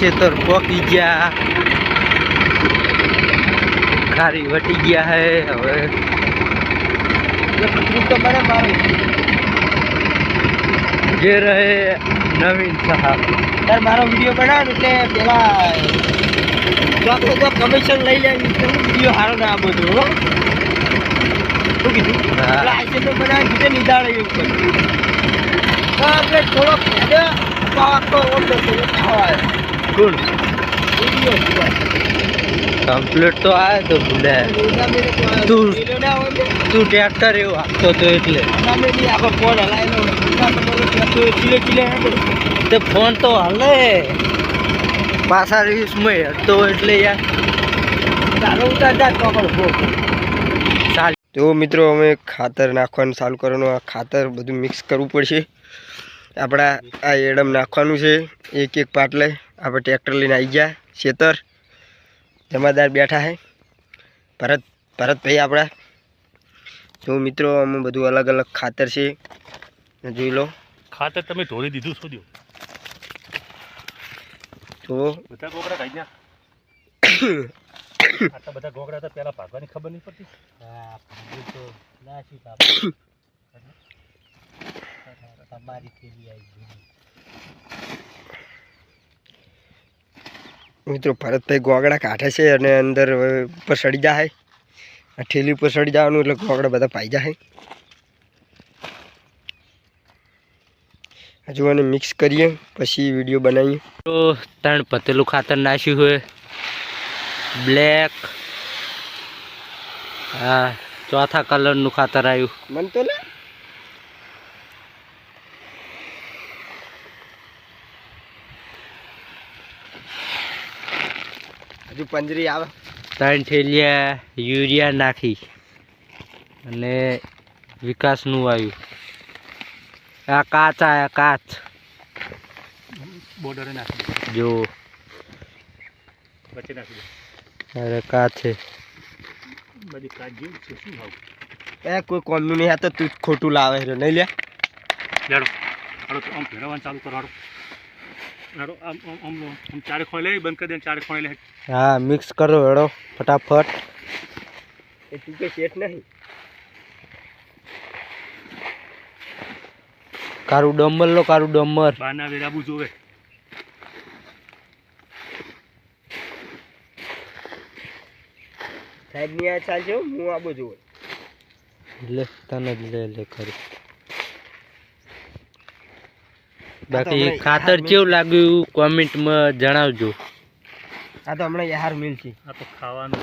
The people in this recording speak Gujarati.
ખેતર પોકી ગયા, ખારી વટી ગયા હે। હવે જે રહે નવીન સાહેબ તાર મારો વિડીયો બનાવ એટલે પેલા તો કમિશન લઈ લે વિડીયો સારો ના આપો છો શું કીધું બનાવી દીધે નિદાળ એવું કર્યું આપણે થોડો કોણ કમ્પ્લીટ તો આવે તો ભૂલે તું ટ્રેક્ટર એવું આપતો હતો એટલે ફોન હલાયેલો તે ફોન તો હલે પાછા રીલ્સમાં હેડતો એટલે યાર ચાલો ઉતાર જા તો ચાલ। તો મિત્રો અમે ખાતર નાખવાનું ચાલુ કરવાનું, આ ખાતર બધું મિક્સ કરવું પડશે। આપણા આ એડમ નાખવાનું છે એક એક પાટલે। આપણે ટ્રેક્ટર લઈને આવી ગયા ખેતર, જમાદાર બેઠા છે ભરતભાઈ આપણા। તો મિત્રો અમે બધું અલગ અલગ ખાતર છે જોઈ લો। ખાતર તમે ધોરી દીધું શું દો તો બધા ગોગડા કાઢી ના આટલા બધા ગોગડા હતા પેલા ભાગવાની ખબર નહીં પડતી। હા તો નાસી તમારી થેલી આવી મિત્રો ભરતભાઈ ગોગડા કાઢે છે અને અંદર ઉપર સડી જાય, આ ઠેલી ઉપર સડી જવાનું એટલે ગોગડા બધા પાઈ જાય। હજુ આને મિક્સ કરીએ પછી વિડીયો બનાવીએ। તો 3 પતેલું ખાતર નાખ્યું હોય બ્લેક, હા ચોથા કલરનું ખાતર આવ્યું મન તો લે હજુ પંજરી આવે। 3 થેલિયા યુરિયા નાખી અને વિકાસનું આવ્યું। આ કાચ આયા કાચ બોર્ડરે નાખી જો વચ્ચે નાખી દે। અરે કાચ છે બધી કાચ જેવું છે શું ભાવ એ કોઈ કોમનું નહીં, આ તો તું જ ખોટું લાવે છે નહીં લે। લેડો હાડો આમ ફેરવવાનું ચાલુ કરો હાડો હાડો આમ આમ આમ ચારે ખોઈ લે બંધ કરી દે ચારે ખોઈ લે। હા મિક્સ કરો હેડો ફટાફટ। એ તું કે શેઠ નહીં કારું ડમર લો કારું ડમર બહારના વેરાબુ જોવે સાહેબ ની આ ચાલશે હું આબો જોવે લે તને જ લે ખરું। બાકી ખાતર કેવું લાગ્યું કોમેન્ટમાં જણાવજો। આ તો હમણાં યાર મિલ છે આ તો ખાવાનું